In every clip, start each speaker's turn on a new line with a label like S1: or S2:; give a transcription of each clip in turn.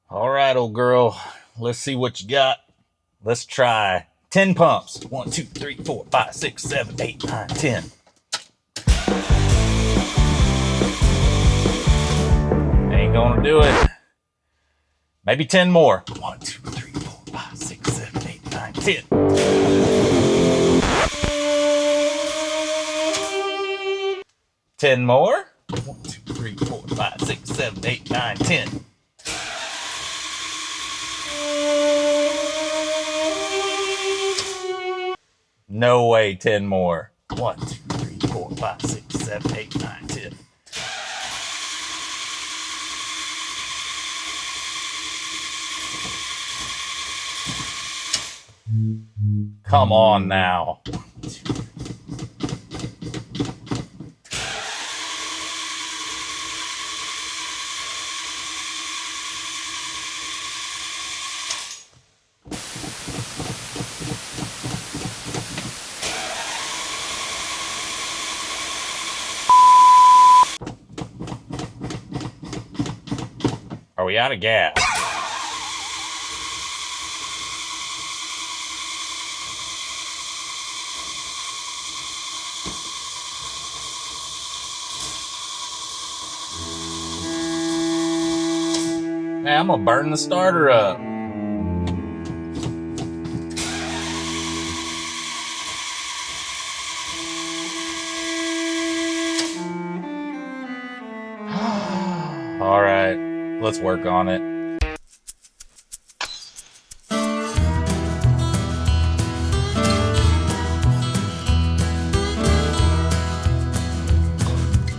S1: All right, old girl. Let's see what you got. Let's try 10 pumps. 1, 2, 3, 4, 5, 6, 7, 8, 9, 10. Ain't gonna do it. Maybe 10 more. 1, 2, 3, 4, 5, 6, 7, 8, 9, 10. 10 more. 1, 2, 3, 4, 5, 6, 7, 8, 9, 10. No way, 10 more. 1, 2, 3, 4, 5, 6, 7, 8, 9, 10. Come on now. Are we out of gas? Man, I'm gonna burn the starter up. All right, let's work on it.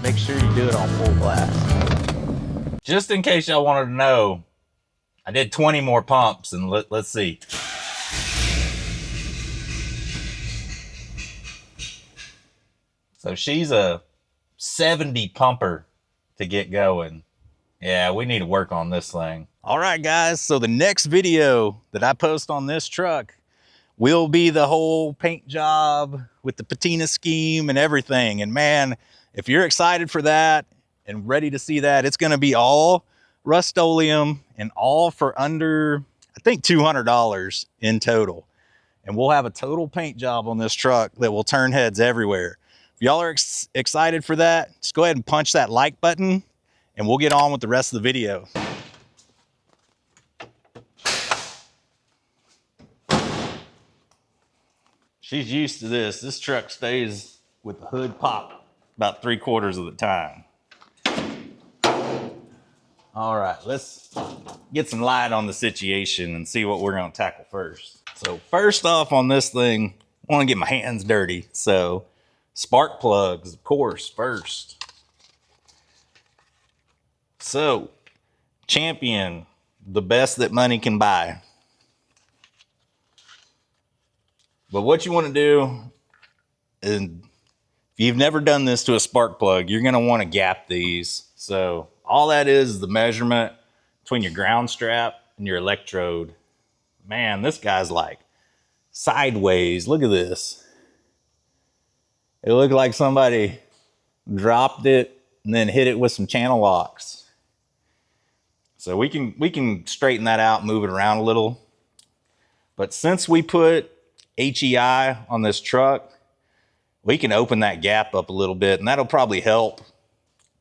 S2: Make sure you do it on full blast.
S1: Just in case y'all wanted to know, I did 20 more pumps, and let's see. So she's a 70 pumper to get going. Yeah, we need to work on this thing. All right, guys, so the next video that I post on this truck will be the whole paint job with the patina scheme and everything. And man, if you're excited for that and ready to see that, it's gonna be all Rust-Oleum and all for under, I think, $200 in total. And we'll have a total paint job on this truck that will turn heads everywhere. If y'all are excited for that, just go ahead and punch that like button and we'll get on with the rest of the video. She's used to this. This truck stays with the hood pop about 3/4 of the time. All right, let's get some light on the situation and see what we're gonna tackle first. So first off on this thing, I wanna get my hands dirty. So spark plugs, of course, first. So Champion, the best that money can buy. But what you wanna do, and if you've never done this to a spark plug, you're gonna wanna gap these. So all that is the measurement between your ground strap and your electrode. Man, this guy's like sideways. Look at this. It looked like somebody dropped it and then hit it with some channel locks. So we can straighten that out, move it around a little. But since we put HEI on this truck, we can open that gap up a little bit, and that'll probably help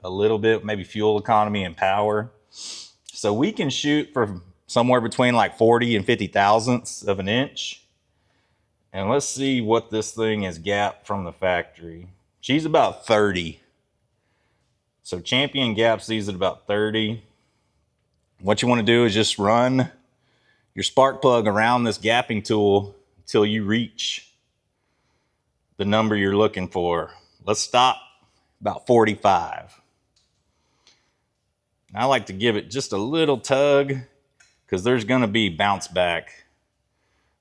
S1: a little bit, maybe fuel economy and power. So we can shoot for somewhere between like 40 and 50 thousandths of an inch. And let's see what this thing is gapped from the factory. She's about 30. So Champion gaps these at about 30. What you want to do is just run your spark plug around this gapping tool until you reach the number you're looking for. Let's stop about 45. I like to give it just a little tug because there's going to be bounce back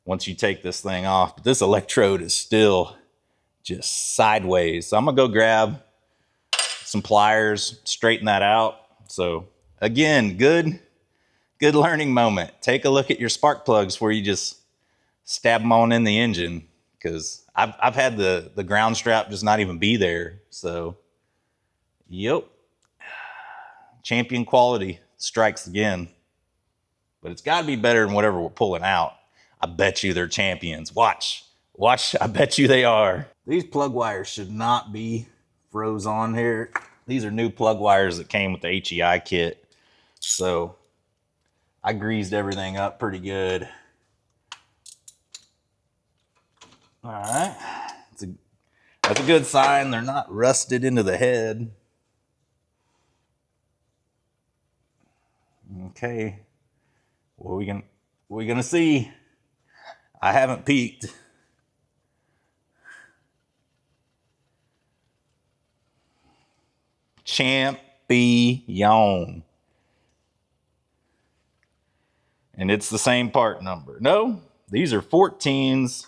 S1: once you take this thing off. But this electrode is still just sideways. So I'm going to go grab some pliers, straighten that out. So again, good learning moment. Take a look at your spark plugs where you just stab them on in the engine, because I've had the ground strap just not even be there. So, yep. Champion quality strikes again. but it's got to be better than whatever we're pulling out. I bet you they're champions. Watch. I bet you they are. These plug wires should not be froze on here. These are new plug wires that came with the HEI kit. So I greased everything up pretty good. All right. That's a good sign. They're not rusted into the head. Okay. What are we gonna see? I haven't peeked. Champion. And it's the same part number. No, these are 14s.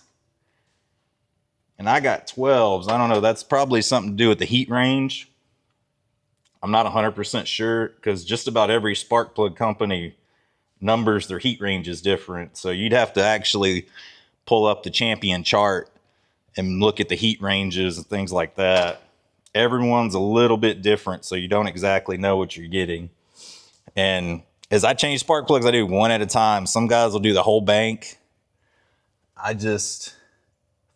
S1: And I got 12s. I don't know. That's probably something to do with the heat range. I'm not 100% sure because just about every spark plug company numbers their heat range is different. So you'd have to actually pull up the Champion chart and look at the heat ranges and things like that. Everyone's a little bit different, so you don't exactly know what you're getting. And as I change spark plugs, I do one at a time. Some guys will do the whole bank. I just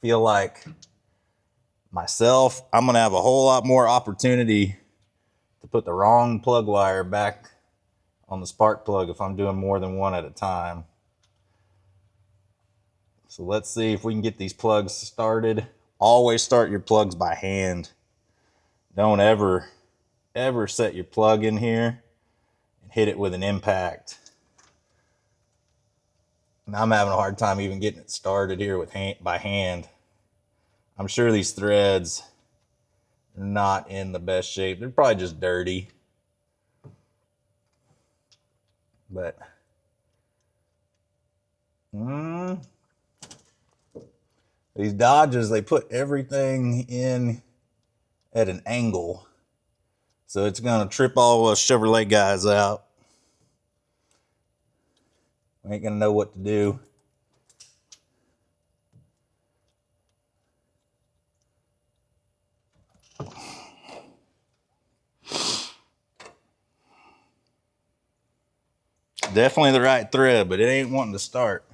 S1: feel like myself, I'm going to have a whole lot more opportunity to put the wrong plug wire back on the spark plug if I'm doing more than one at a time. So let's see if we can get these plugs started. Always start your plugs by hand. Don't ever set your plug in here and hit it with an impact. And I'm having a hard time even getting it started here by hand. I'm sure these threads are not in the best shape. They're probably just dirty. But these Dodges, they put everything in at an angle. So it's going to trip all us Chevrolet guys out. We ain't going to know what to do. Definitely the right thread, but it ain't wanting to start.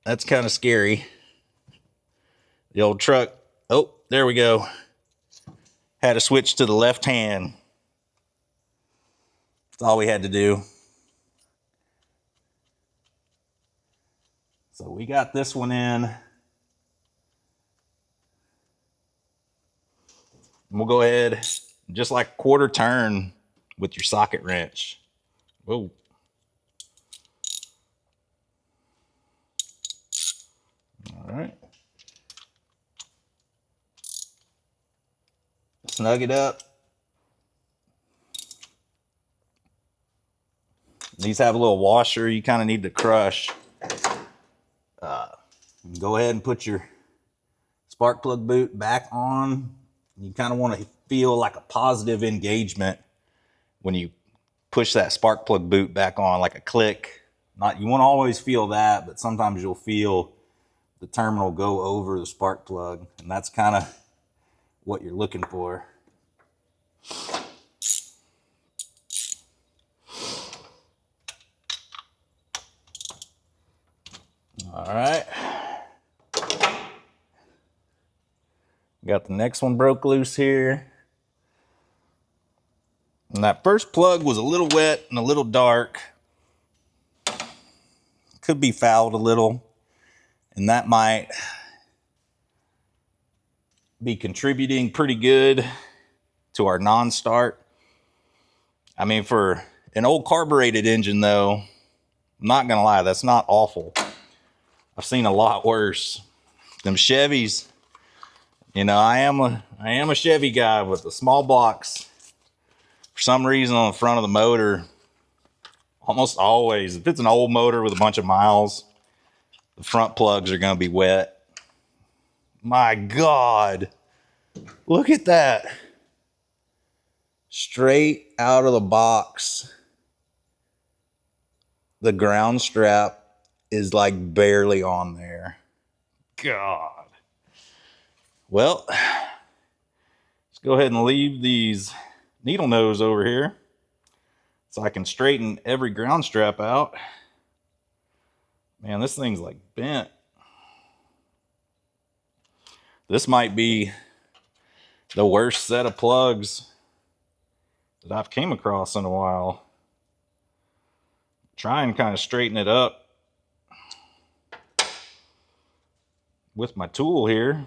S1: That's kind of scary. The old truck. Oh, there we go. Had to switch to the left hand. That's all we had to do. So we got this one in. And we'll go ahead, just like quarter turn with your socket wrench. Whoa. All right. Snug it up. These have a little washer you kind of need to crush. Go ahead and put your spark plug boot back on. You kind of want to feel like a positive engagement when you push that spark plug boot back on, like a click. You won't always feel that, but sometimes you'll feel the terminal go over the spark plug, and that's kind of what you're looking for. All right. Got the next one broke loose here. And that first plug was a little wet and a little dark. Could be fouled a little. And that might be contributing pretty good to our non-start. I mean, for an old carbureted engine though, I'm not gonna lie, that's not awful. I've seen a lot worse. Them Chevys, you know, I am a Chevy guy with a small box. For some reason on the front of the motor, almost always, if it's an old motor with a bunch of miles, the front plugs are gonna be wet. My God, look at that. Straight out of the box, the ground strap is like barely on there. God. Well, let's go ahead and leave these needle nose over here. so I can straighten every ground strap out. Man, this thing's like bent. This might be the worst set of plugs that I've came across in a while. Try and kind of straighten it up with my tool here.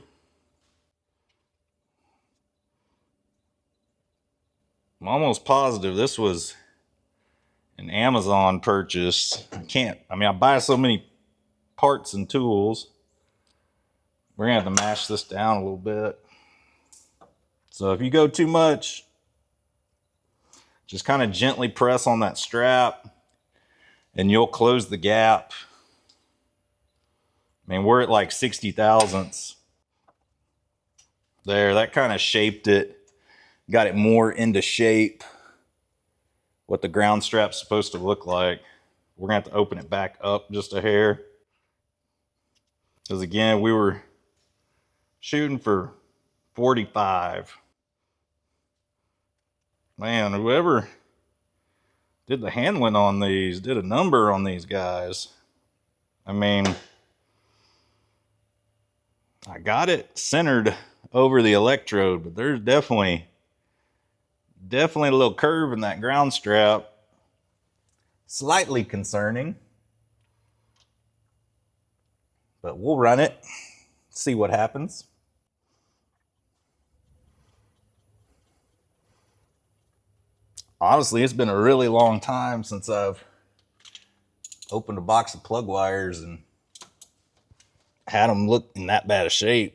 S1: I'm almost positive this was an Amazon purchase. I buy so many parts and tools. We're gonna have to mash this down a little bit. So if you go too much, just kind of gently press on that strap and you'll close the gap. I mean, we're at like 60 thousandths. There, that kind of shaped it. Got it more into shape. What the ground strap's supposed to look like. We're gonna have to open it back up just a hair. Because again, we were shooting for 45. Man, whoever did the handling on these did a number on these guys. I mean, I got it centered over the electrode, but there's definitely a little curve in that ground strap. Slightly concerning, but we'll run it, see what happens. Honestly, it's been a really long time since I've opened a box of plug wires and had them look in that bad a shape.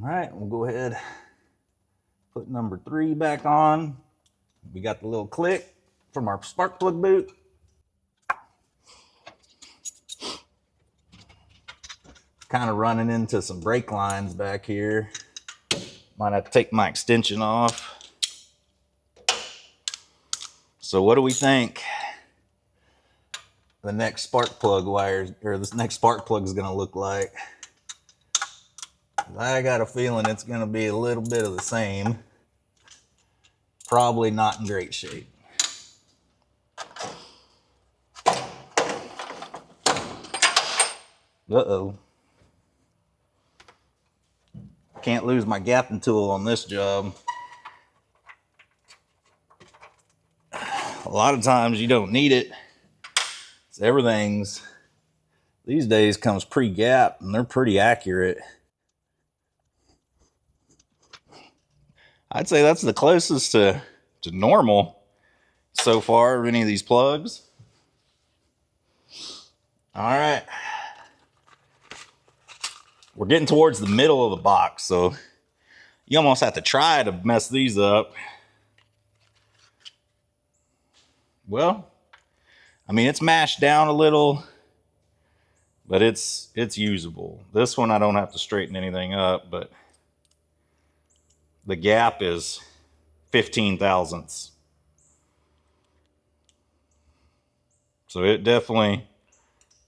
S1: All right, we'll go ahead, put number 3 back on. We got the little click from our spark plug boot. Kind of running into some brake lines back here. Might have to take my extension off. So what do we think the next spark plug wires, or this next spark plug is going to look like? I got a feeling it's going to be a little bit of the same. Probably not in great shape. Uh-oh. Can't lose my gapping tool on this job. A lot of times you don't need it. So everything's, these days, comes pre-gapped and they're pretty accurate. I'd say that's the closest to normal so far of any of these plugs. All right. We're getting towards the middle of the box, so you almost have to try to mess these up. Well, I mean, it's mashed down a little, but it's usable. This one I don't have to straighten anything up, but the gap is 15 thousandths. So it definitely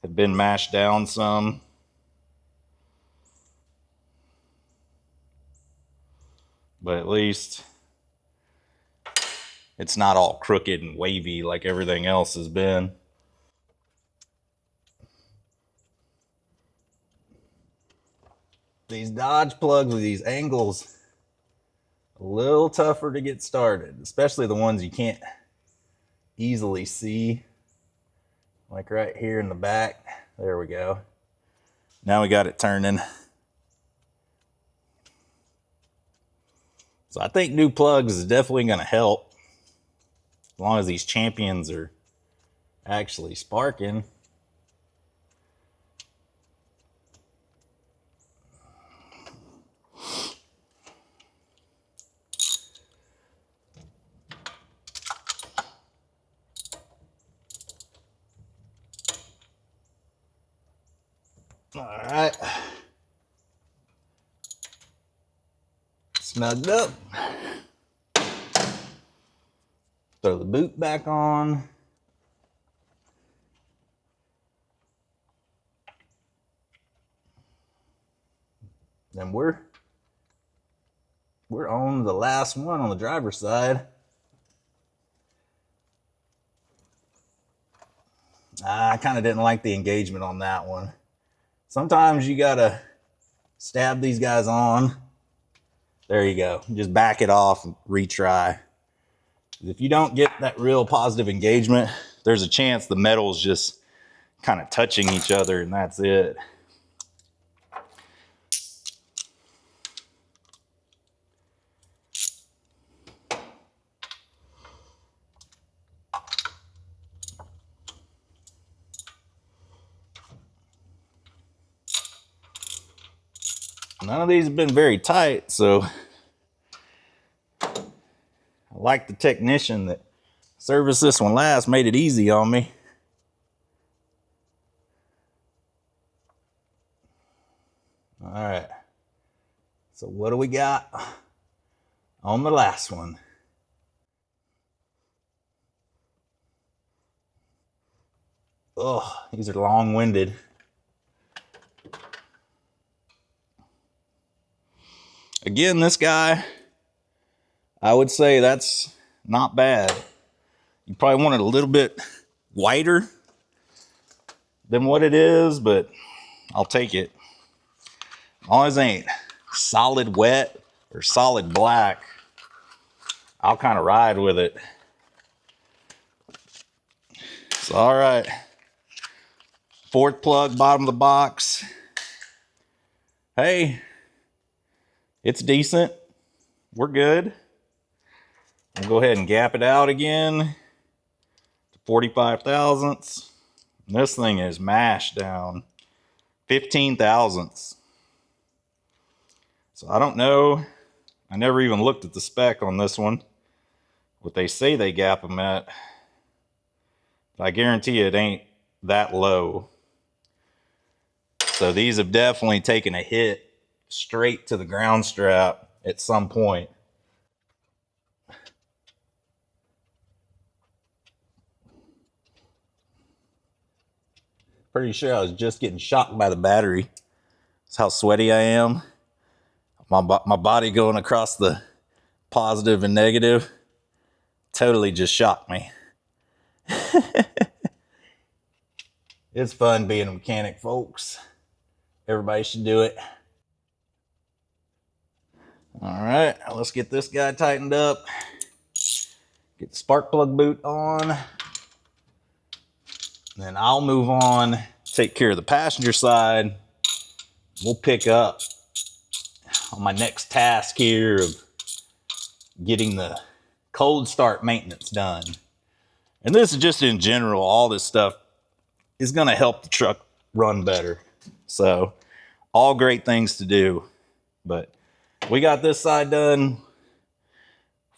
S1: had been mashed down some. But at least it's not all crooked and wavy like everything else has been. These Dodge plugs with these angles, a little tougher to get started, especially the ones you can't easily see. Like right here in the back. There we go. Now we got it turning. So I think new plugs is definitely going to help. As long as these champions are actually sparking. All right. Snugged up. Throw the boot back on. then we're on the last one on the driver's side. I kind of didn't like the engagement on that one. Sometimes you gotta stab these guys on. There you go. Just back it off and retry. If you don't get that real positive engagement, there's a chance the metal's just kind of touching each other and that's it. None of these have been very tight, so I like the technician that serviced this one last, made it easy on me. All right, so what do we got on the last one? Oh, these are long-winded. Again, this guy, I would say that's not bad. You probably want it a little bit whiter than what it is, but I'll take it. As long as it ain't solid wet or solid black, I'll kind of ride with it. So, all right. Fourth plug, bottom of the box. Hey. It's decent. We're good. I'll go ahead and gap it out again to 45 thousandths. This thing is mashed down 15 thousandths. So I don't know. I never even looked at the spec on this one, what they say they gap them at. But I guarantee you it ain't that low. So these have definitely taken a hit straight to the ground strap at some point. Pretty sure I was just getting shocked by the battery. That's how sweaty I am. My body going across the positive and negative totally just shocked me. It's fun being a mechanic, folks. Everybody should do it. All right, let's get this guy tightened up. Get the spark plug boot on. Then I'll move on, take care of the passenger side. We'll pick up on my next task here of getting the cold start maintenance done. And this is just in general, all this stuff is gonna help the truck run better. So, all great things to do, but we got this side done.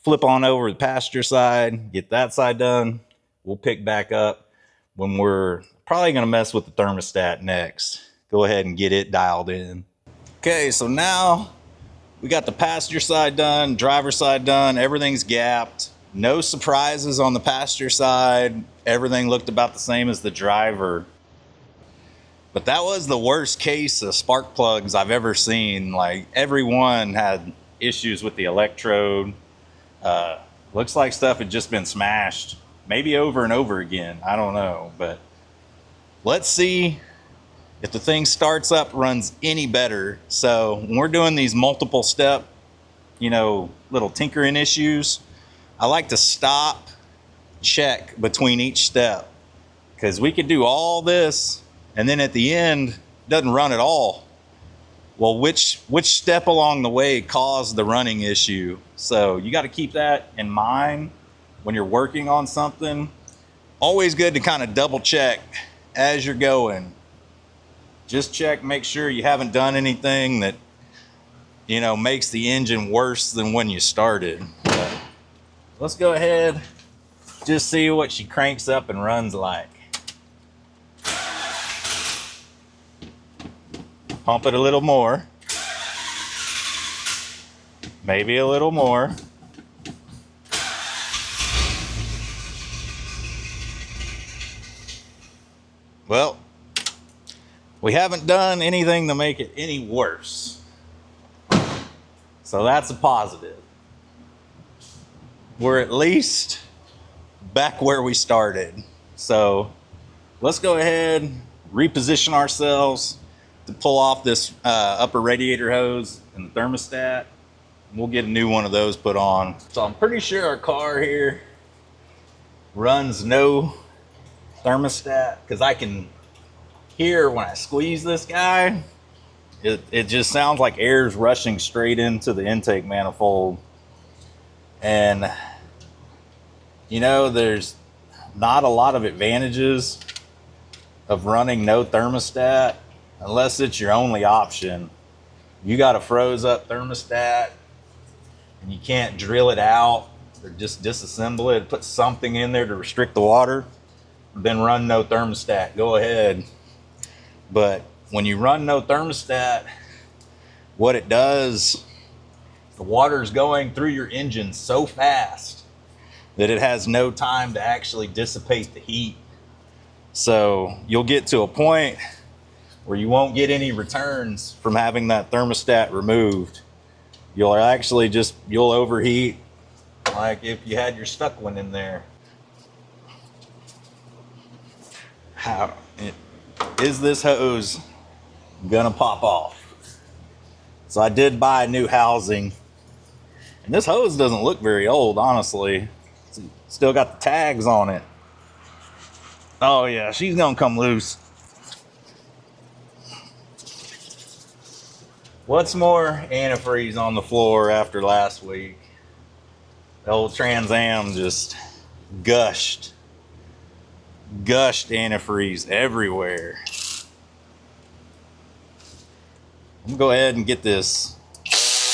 S1: Flip on over to the passenger side, get that side done. We'll pick back up when we're probably gonna mess with the thermostat next. Go ahead and get it dialed in. Okay, so now we got the passenger side done, driver side done, everything's gapped. No surprises on the passenger side. Everything looked about the same as the driver. But that was the worst case of spark plugs I've ever seen. Like, everyone had issues with the electrode. Looks like stuff had just been smashed, maybe over and over again. I don't know, but let's see if the thing starts up, runs any better. So when we're doing these multiple step, little tinkering issues, I like to stop, check between each step, because we could do all this and then at the end, it doesn't run at all. Well, which step along the way caused the running issue? So you got to keep that in mind when you're working on something. Always good to kind of double check as you're going. Just check, make sure you haven't done anything that, makes the engine worse than when you started. But let's go ahead, just see what she cranks up and runs like. Pump it a little more. Maybe a little more. Well, we haven't done anything to make it any worse. So that's a positive. We're at least back where we started. So let's go ahead, reposition ourselves to pull off this upper radiator hose and the thermostat. We'll get a new one of those put on. So I'm pretty sure our car here runs no thermostat, because I can hear when I squeeze this guy, it just sounds like air's rushing straight into the intake manifold. And you know, there's not a lot of advantages of running no thermostat unless it's your only option. You got a froze up thermostat and you can't drill it out or just disassemble it, put something in there to restrict the water, then run no thermostat, go ahead. But when you run no thermostat, what it does, the water's going through your engine so fast that it has no time to actually dissipate the heat. So you'll get to a point where you won't get any returns from having that thermostat removed. You'll actually you'll overheat, like if you had your stuck one in there. Is this hose gonna pop off? So I did buy new housing, and this hose doesn't look very old, honestly. It's still got the tags on it. Oh yeah, she's gonna come loose. What's more antifreeze on the floor after last week? The old Trans Am just gushed antifreeze everywhere. I'm gonna go ahead and get this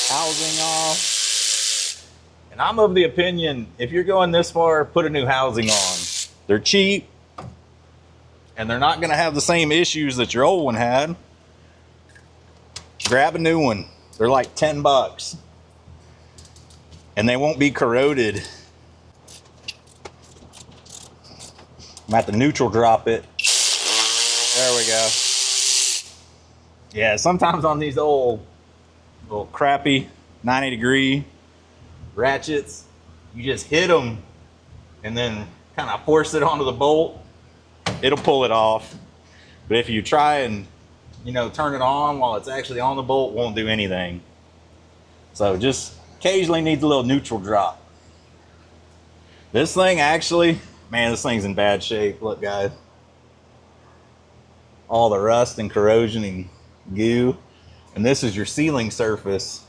S1: housing off. And I'm of the opinion, if you're going this far, put a new housing on. They're cheap, and they're not gonna have the same issues that your old one had. Grab a new one. They're like 10 bucks. And they won't be corroded. I'm gonna have to neutral drop it. There we go. Yeah, sometimes on these old little crappy 90-degree ratchets, you just hit them and then kind of force it onto the bolt. It'll pull it off. But if you try and, you know, turn it on while it's actually on the bolt, won't do anything. So just occasionally needs a little neutral drop. This thing actually, man, this thing's in bad shape. Look, guys. All the rust and corrosion and goo. And this is your sealing surface.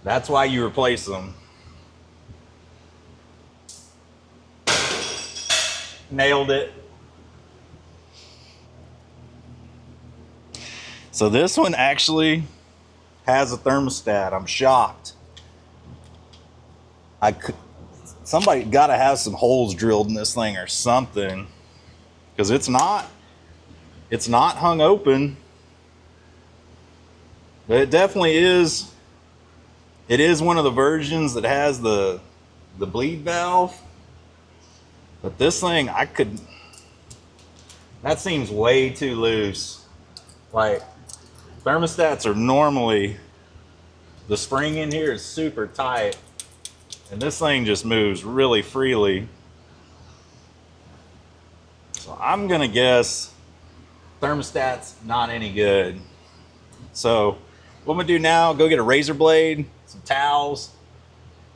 S1: That's why you replace them. Nailed it. So this one actually has a thermostat. I'm shocked. Somebody got to have some holes drilled in this thing or something, because it's not hung open. But it definitely is. It is one of the versions that has the bleed valve. But this thing, that seems way too loose. Like, thermostats are normally, the spring in here is super tight, and this thing just moves really freely. So I'm gonna guess thermostat's not any good. So what I'm gonna do now, go get a razor blade, some towels.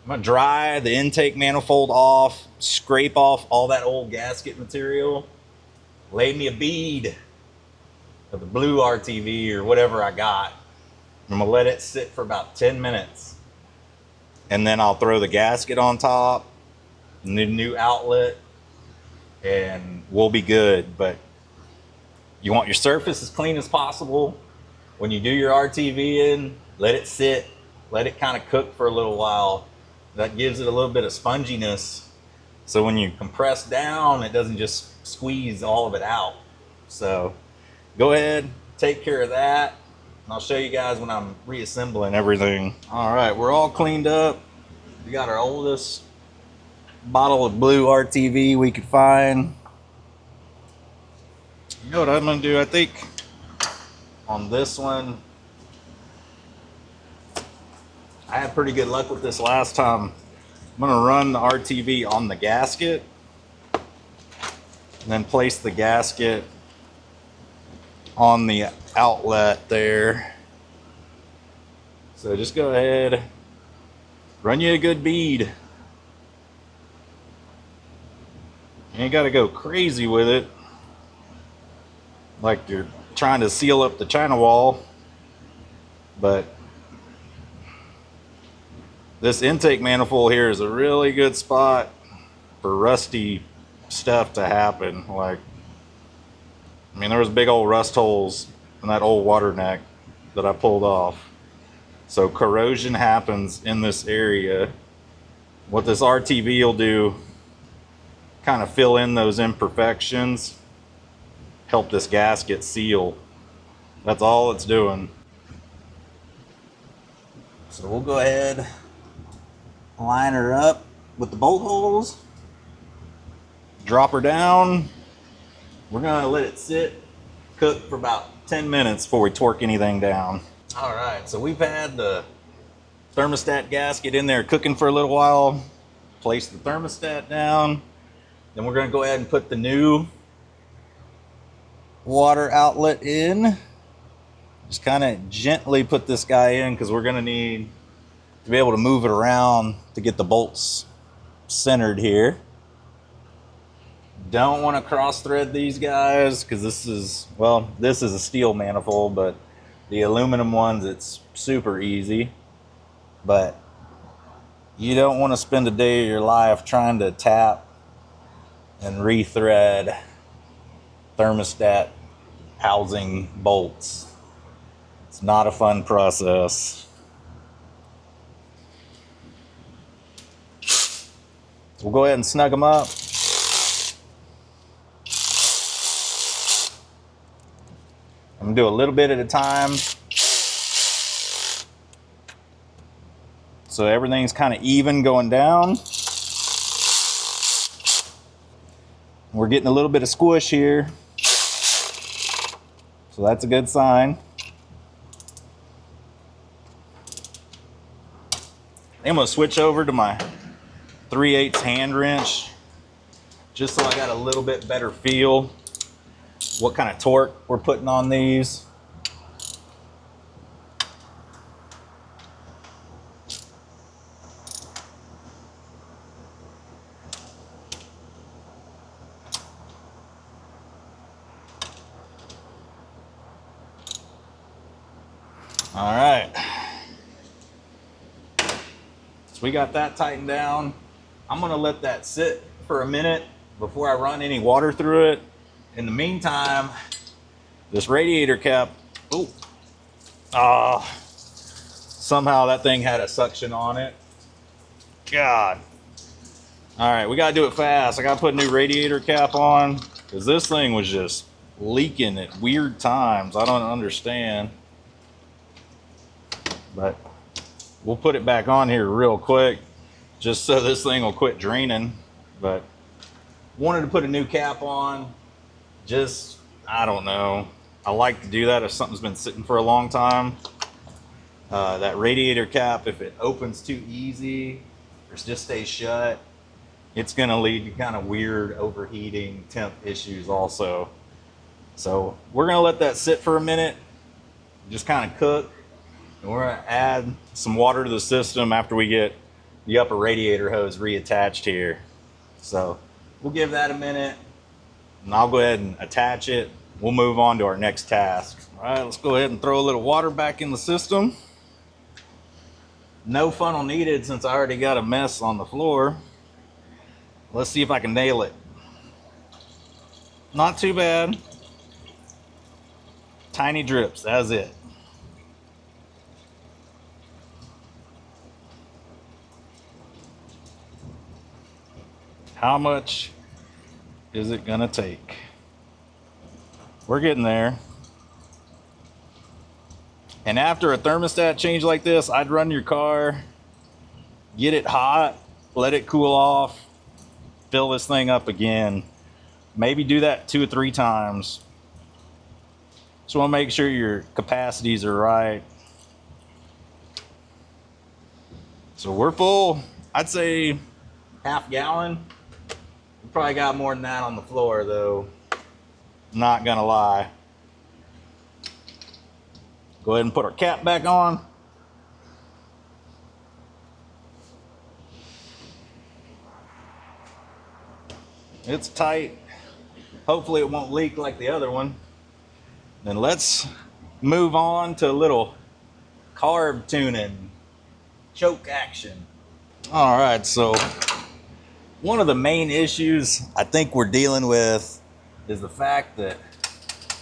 S1: I'm gonna dry the intake manifold off, scrape off all that old gasket material, lay me a bead of the blue RTV or whatever I got. I'm gonna let it sit for about 10 minutes. And then I'll throw the gasket on top, new outlet, and we'll be good. But you want your surface as clean as possible. When you do your RTV in, let it sit, let it kind of cook for a little while. That gives it a little bit of sponginess. So when you compress down, it doesn't just squeeze all of it out. So go ahead, take care of that, and I'll show you guys when I'm reassembling everything. All right, we're all cleaned up. We got our oldest bottle of blue RTV we could find. You know what I'm gonna do, I think, on this one, I had pretty good luck with this last time. I'm gonna run the RTV on the gasket and then place the gasket on the outlet there. So just go ahead, run you a good bead. You ain't gotta go crazy with it, like you're trying to seal up the China wall, but this intake manifold here is a really good spot for rusty stuff to happen. Like, I mean, there was big old rust holes in that old water neck that I pulled off. So corrosion happens in this area. What this RTV will do, kind of fill in those imperfections, help this gasket seal. That's all it's doing. So we'll go ahead, line her up with the bolt holes, drop her down. We're gonna let it sit, cook for about 10 minutes before we torque anything down. All right, so we've had the thermostat gasket in there cooking for a little while. Place the thermostat down. Then we're gonna go ahead and put the new water outlet in. Just kind of gently put this guy in because we're gonna need to be able to move it around to get the bolts centered here. Don't want to cross thread these guys because this is a steel manifold, but the aluminum ones, it's super easy. But you don't want to spend a day of your life trying to tap and rethread thermostat housing bolts. It's not a fun process. We'll go ahead and snug them up. I'm gonna do a little bit at a time, so everything's kind of even going down. We're getting a little bit of squish here, so that's a good sign. I'm gonna switch over to my 3/8 hand wrench just so I got a little bit better feel what kind of torque we're putting on these. All right, so we got that tightened down. I'm gonna let that sit for a minute before I run any water through it. In the meantime, this radiator cap, somehow that thing had a suction on it. God. All right, we gotta do it fast. I gotta put a new radiator cap on because this thing was just leaking at weird times. I don't understand. But we'll put it back on here real quick just so this thing will quit draining. But wanted to put a new cap on. Just, I don't know. I like to do that if something's been sitting for a long time. That radiator cap, if it opens too easy or just stays shut, it's gonna lead to kind of weird overheating temp issues also. So we're gonna let that sit for a minute, just kind of cook. And we're gonna add some water to the system after we get the upper radiator hose reattached here. So we'll give that a minute and I'll go ahead and attach it. We'll move on to our next task. All right, let's go ahead and throw a little water back in the system. No funnel needed since I already got a mess on the floor. Let's see if I can nail it. Not too bad. Tiny drips, that's it. How much is it gonna take? We're getting there. And after a thermostat change like this, I'd run your car, get it hot, let it cool off, fill this thing up again. Maybe do that 2 or 3 times. Just wanna make sure your capacities are right. So we're full. I'd say half gallon. We probably got more than that on the floor though. Not gonna lie. Go ahead and put our cap back on. It's tight. Hopefully it won't leak like the other one. Then let's move on to a little carb tuning, choke action. All right, so one of the main issues I think we're dealing with is the fact that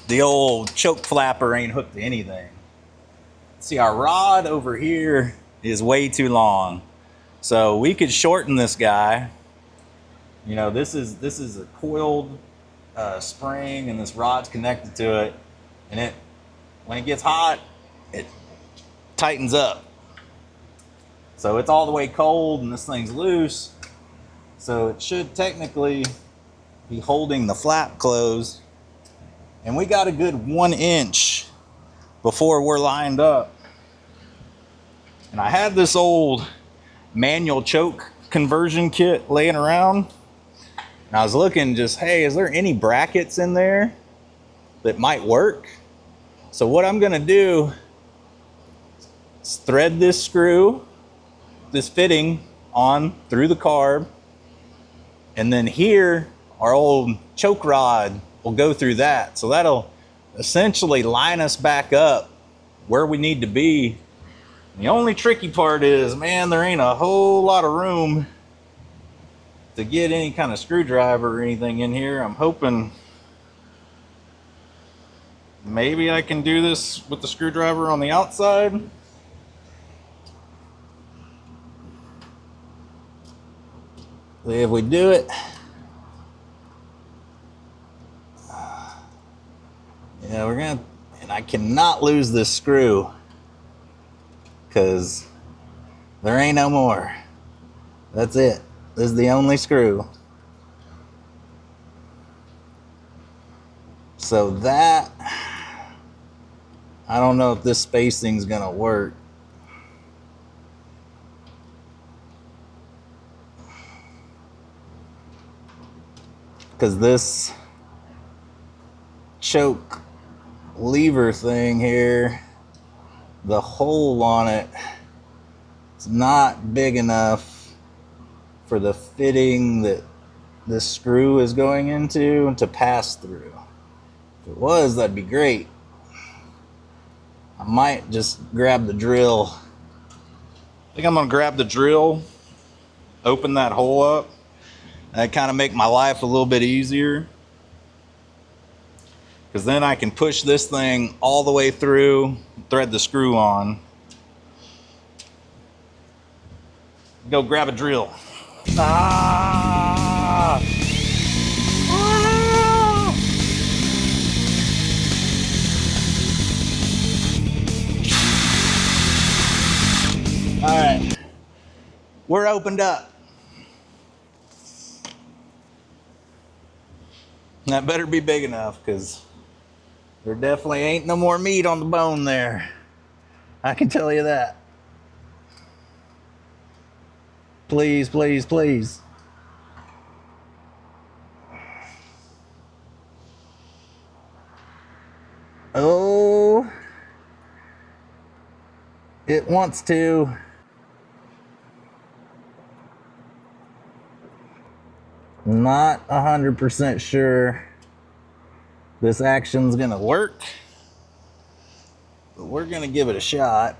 S1: the old choke flapper ain't hooked to anything. See, our rod over here is way too long. So we could shorten this guy. You know, this is a coiled spring, and this rod's connected to it. And when it gets hot, it tightens up. So it's all the way cold, and this thing's loose. So it should technically be holding the flap closed. And we got a good 1 inch before we're lined up. And I had this old manual choke conversion kit laying around. And I was looking just, hey, is there any brackets in there that might work? So what I'm gonna do is thread this screw, this fitting on through the carb. And then here, our old choke rod will go through that. So that'll essentially line us back up where we need to be. The only tricky part is, man, there ain't a whole lot of room to get any kind of screwdriver or anything in here. I'm hoping maybe I can do this with the screwdriver on the outside. If we do it, yeah, we're gonna, and I cannot lose this screw because there ain't no more. That's it. This is the only screw. So that, I don't know if this spacing's gonna work. Because this choke lever thing here, the hole on it is not big enough for the fitting that this screw is going into to pass through. If it was, that'd be great. I might just grab the drill. I think I'm gonna grab the drill, open that hole up. That kind of make my life a little bit easier. Because then I can push this thing all the way through, thread the screw on. Go grab a drill. Ah! Ah! All right, we're opened up. That better be big enough, because there definitely ain't no more meat on the bone there. I can tell you that. Please, please, please. Oh, it wants to. Not 100% sure this action's gonna work, but we're gonna give it a shot.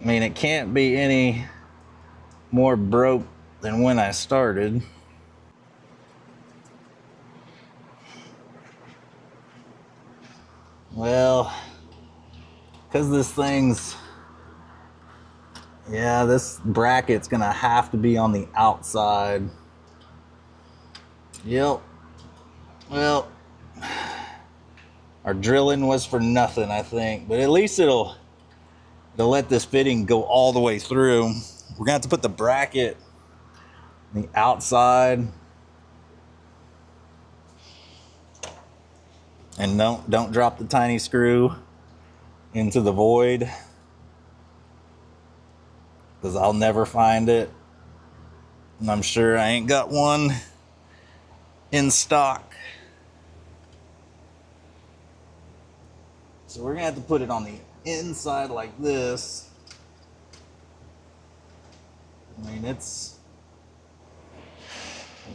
S1: I mean, it can't be any more broke than when I started. Well, because this thing's, yeah, this bracket's gonna have to be on the outside. Yep. Well, our drilling was for nothing, I think, but at least it'll let this fitting go all the way through. We're gonna have to put the bracket on the outside. And don't drop the tiny screw. into the void, because I'll never find it. And I'm sure I ain't got one in stock. So we're gonna have to put it on the inside like this. I mean, I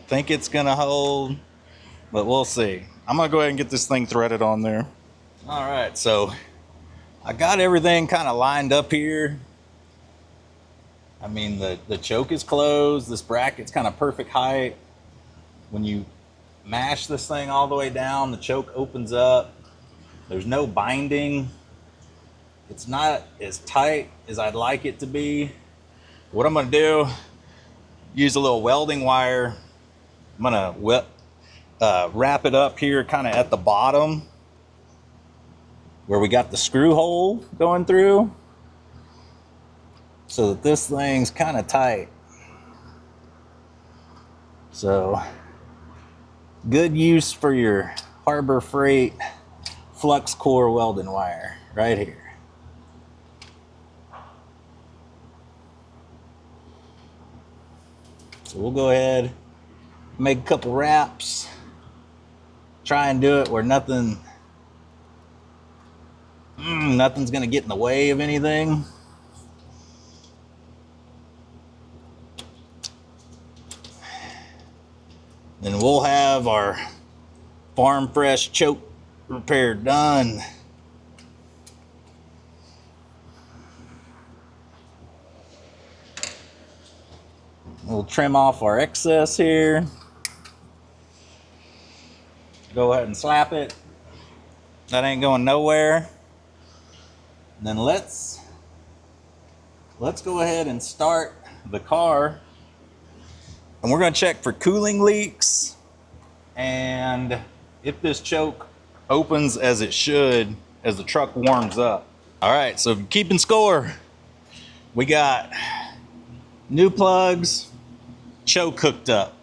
S1: think it's gonna hold, but we'll see. I'm gonna go ahead and get this thing threaded on there. All right, so I got everything kind of lined up here. I mean, the choke is closed. This bracket's kind of perfect height. When you mash this thing all the way down, the choke opens up. There's no binding. It's not as tight as I'd like it to be. What I'm gonna do, use a little welding wire. I'm gonna wrap it up here kind of at the bottom where we got the screw hole going through, so that this thing's kind of tight. So good use for your Harbor Freight flux core welding wire right here. So we'll go ahead, make a couple wraps, try and do it where nothing's gonna get in the way of anything. Then we'll have our farm fresh choke repair done. We'll trim off our excess here. Go ahead and slap it. That ain't going nowhere. And then let's go ahead and start the car. And we're going to check for cooling leaks and if this choke opens as it should as the truck warms up. All right, so keeping score, we got new plugs, choke hooked up.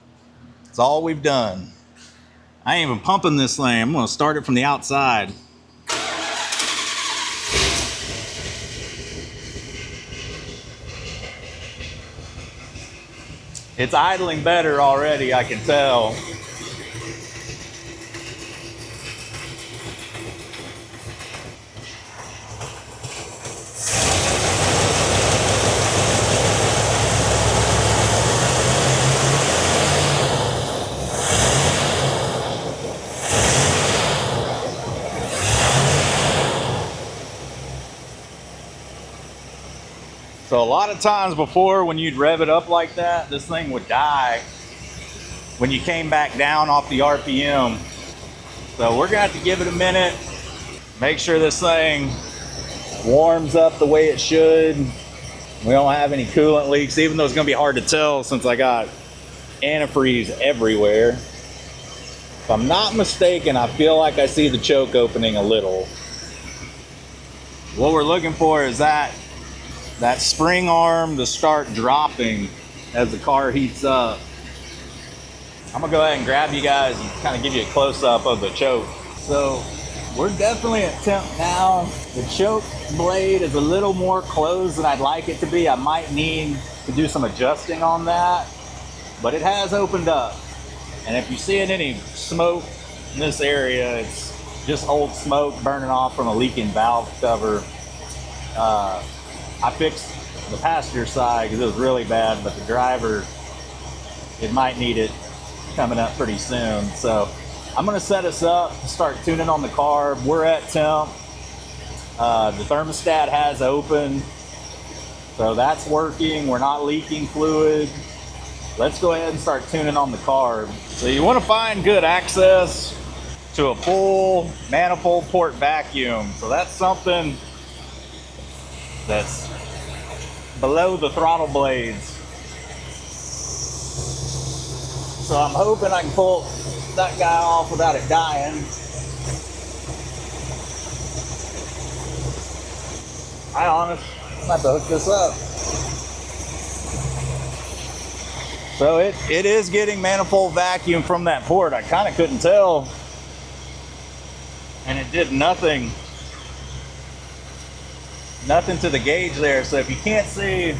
S1: That's all we've done. I ain't even pumping this thing. I'm going to start it from the outside. It's idling better already, I can tell. So a lot of times before, when you'd rev it up like that, this thing would die when you came back down off the RPM. So we're gonna have to give it a minute, make sure this thing warms up the way it should. We don't have any coolant leaks, even though it's gonna be hard to tell since I got antifreeze everywhere. If I'm not mistaken, I feel like I see the choke opening a little. What we're looking for is that spring arm to start dropping as the car heats up. I'm gonna go ahead and grab you guys and kind of give you a close-up of the choke. So we're definitely at temp now. The choke blade is a little more closed than I'd like it to be. I might need to do some adjusting on that, but it has opened up. And if you see any smoke in this area, it's just old smoke burning off from a leaking valve cover. I fixed the passenger side because it was really bad, but the driver, it might need it coming up pretty soon. So I'm going to set us up to start tuning on the carb. We're at temp. The thermostat has opened, so that's working. We're not leaking fluid. Let's go ahead and start tuning on the carb. So you want to find good access to a full manifold port vacuum. So that's something that's below the throttle blades. So I'm hoping I can pull that guy off without it dying. I'm gonna have to hook this up. So it is getting manifold vacuum from that port. I kind of couldn't tell. And it did nothing nothing to the gauge there. So if you can't see,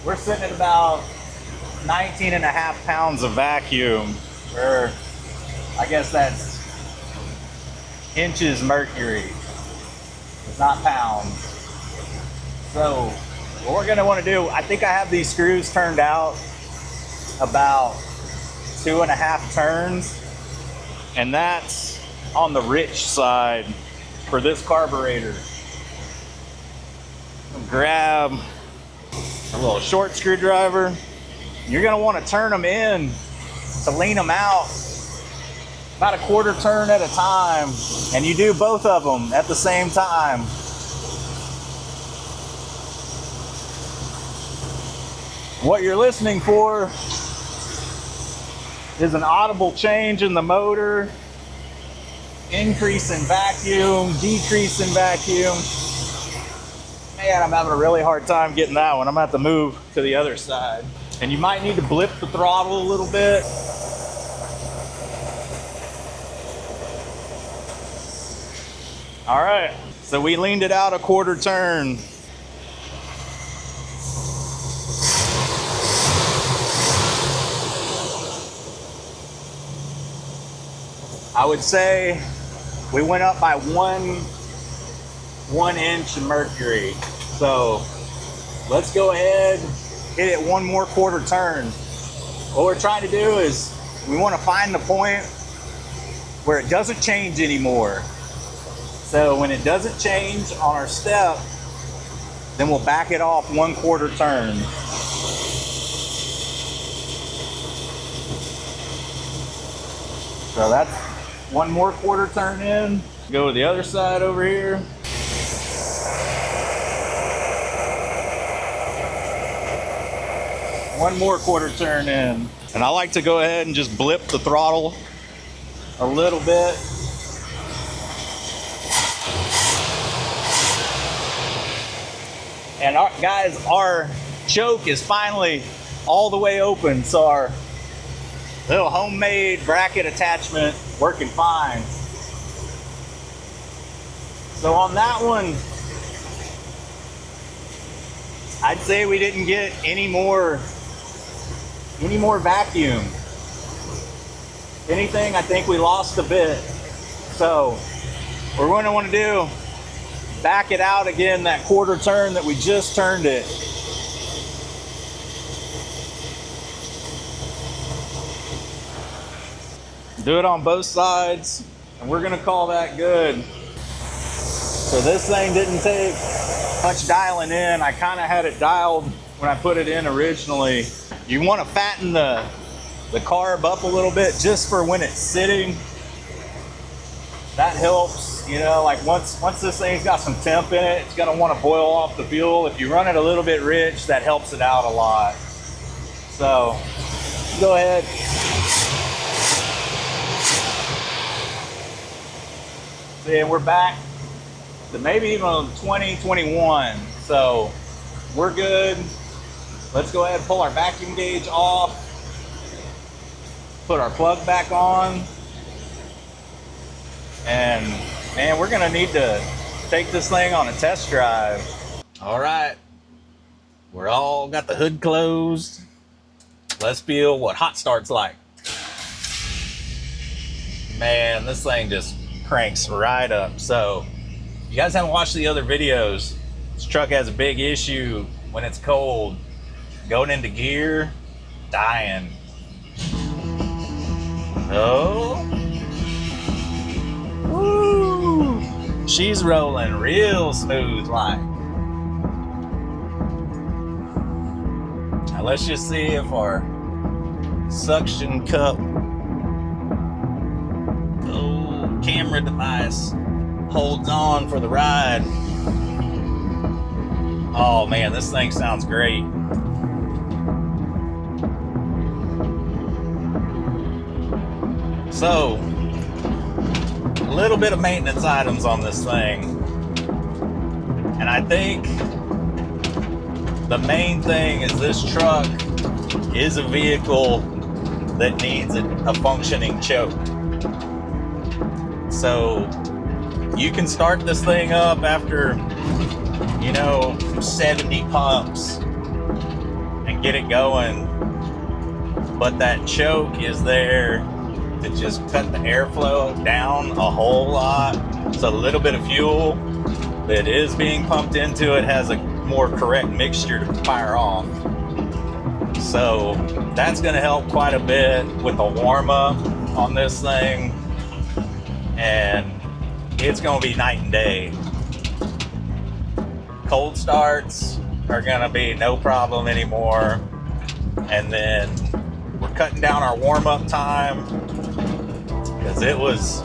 S1: we're sitting at about 19 and a half pounds of vacuum, or I guess that's inches mercury. It's not pounds. So what we're gonna wanna do, I think I have these screws turned out about 2.5 turns, and that's on the rich side for this carburetor. Grab a little short screwdriver. You're gonna wanna turn them in to lean them out about a 1/4 turn at a time, and you do both of them at the same time. What you're listening for is an audible change in the motor, increase in vacuum, decrease in vacuum. Man, I'm having a really hard time getting that one. I'm gonna have to move to the other side. And you might need to blip the throttle a little bit. All right, so we leaned it out a 1/4 turn. I would say we went up by one inch of mercury. So let's go ahead, hit it one more 1/4 turn. What we're trying to do is we want to find the point where it doesn't change anymore. So when it doesn't change on our step, then we'll back it off 1/4 turn. So that's one more 1/4 turn in. Go to the other side over here. One more 1/4 turn in. And I like to go ahead and just blip the throttle a little bit. And guys, our choke is finally all the way open. So our little homemade bracket attachment working fine. So on that one, I'd say we didn't get any more vacuum. If anything, I think we lost a bit. So what we're going to want to do, back it out again that 1/4 turn that we just turned it. Do it on both sides, and we're gonna call that good. So this thing didn't take much dialing in. I kind of had it dialed when I put it in originally. You want to fatten the carb up a little bit just for when it's sitting. That helps, you know, like once this thing's got some temp in it, it's gonna want to boil off the fuel. If you run it a little bit rich, that helps it out a lot. So go ahead. See, we're back to maybe even 2021. So we're good. Let's go ahead and pull our vacuum gauge off. Put our plug back on. And man, we're gonna need to take this thing on a test drive. All right, we're all got the hood closed. Let's feel what hot start's like. Man, this thing just cranks right up. So if you guys haven't watched the other videos, this truck has a big issue when it's cold. Going into gear, dying. Oh. Woo! She's rolling real smooth like. Now let's just see if our suction cup camera device holds on for the ride. Oh man, this thing sounds great. So, a little bit of maintenance items on this thing. And I think the main thing is this truck is a vehicle that needs a functioning choke. So you can start this thing up after 70 pumps and get it going. But that choke is there to just cut the airflow down a whole lot. So a little bit of fuel that is being pumped into it has a more correct mixture to fire off. So that's going to help quite a bit with the warm up on this thing. And it's going to be night and day. Cold starts are going to be no problem anymore. And then we're cutting down our warm-up time, because it was,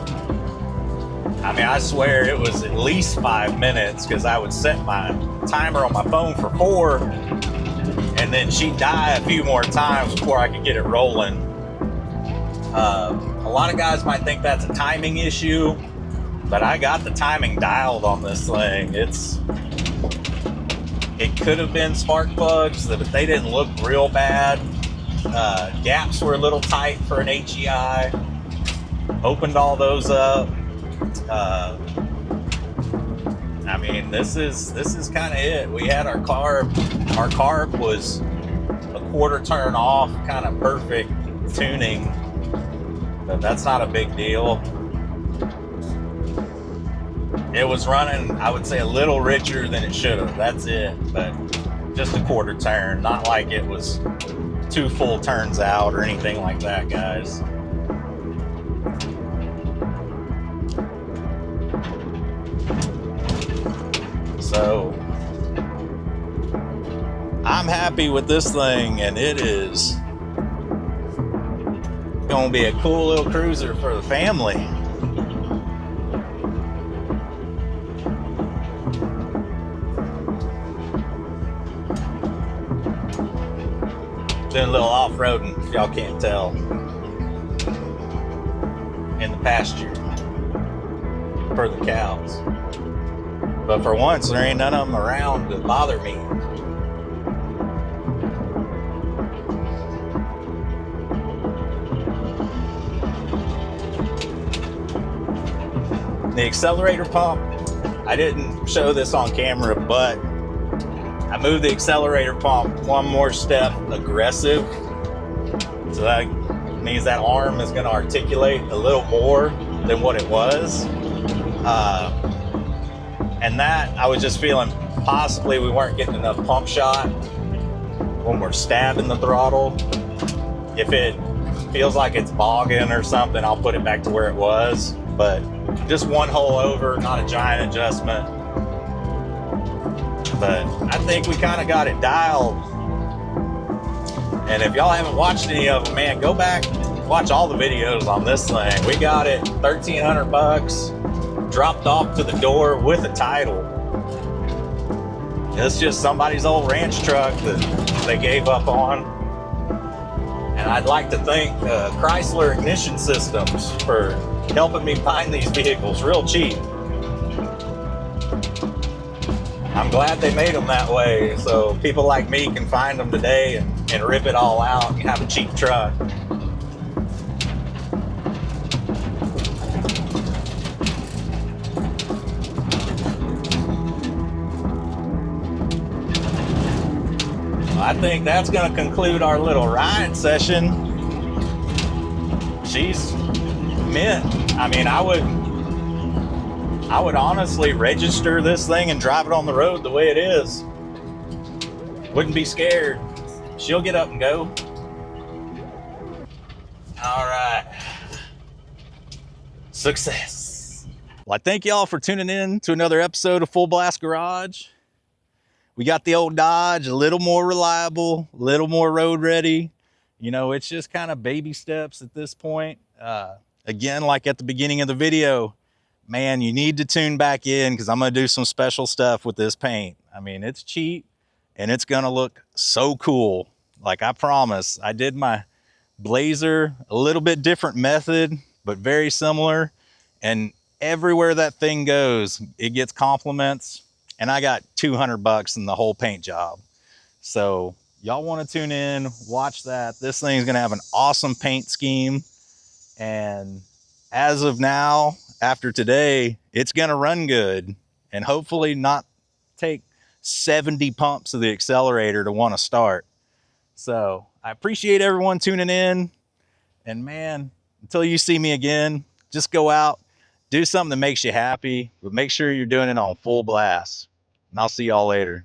S1: I swear it was at least 5 minutes, because I would set my timer on my phone for 4, and then she'd die a few more times before I could get it rolling. A lot of guys might think that's a timing issue, but I got the timing dialed on this thing. It could have been spark plugs, but they didn't look real bad. Gaps were a little tight for an HEI. Opened all those up. This is kind of it. We had our carb. Our carb was a quarter turn off, kind of perfect tuning, but that's not a big deal. It was running, I would say, a little richer than it should have. That's it, but just a quarter turn, not like it was 2 full turns out or anything like that, guys. So I'm happy with this thing, and it is gonna be a cool little cruiser for the family. Doing a little off-roading, if y'all can't tell, in the pasture for the cows. But for once, there ain't none of them around to bother me. The accelerator pump, I didn't show this on camera, but I moved the accelerator pump one more step aggressive. So that means that arm is going to articulate a little more than what it was. And that, I was just feeling possibly we weren't getting enough pump shot when we're stabbing the throttle. If it feels like it's bogging or something, I'll put it back to where it was. But just one hole over, not a giant adjustment. But I think we kind of got it dialed. And if y'all haven't watched any of them, man, go back, watch all the videos on this thing. We got it $1,300, dropped off to the door with a title. It's just somebody's old ranch truck that they gave up on. And I'd like to thank Chrysler Ignition Systems for helping me find these vehicles real cheap. I'm glad they made them that way, so people like me can find them today and rip it all out and have a cheap truck. I think that's going to conclude our little ride session. She's mint. I mean, I would honestly register this thing and drive it on the road the way it is. Wouldn't be scared. She'll get up and go. All right. Success. Well, I thank y'all for tuning in to another episode of Full Blast Garage. We got the old Dodge, a little more reliable, a little more road ready. You know, it's just kind of baby steps at this point. Again, like at the beginning of the video, man, you need to tune back in because I'm going to do some special stuff with this paint. I mean, it's cheap and it's going to look so cool. Like I promise, I did my Blazer, a little bit different method, but very similar. And everywhere that thing goes, it gets compliments. And I got $200 in the whole paint job. So y'all want to tune in, watch that. This thing's going to have an awesome paint scheme. And as of now, after today, it's going to run good and hopefully not take 70 pumps of the accelerator to want to start. So I appreciate everyone tuning in. And man, until you see me again, just go out, do something that makes you happy, but make sure you're doing it on full blast. And I'll see y'all later.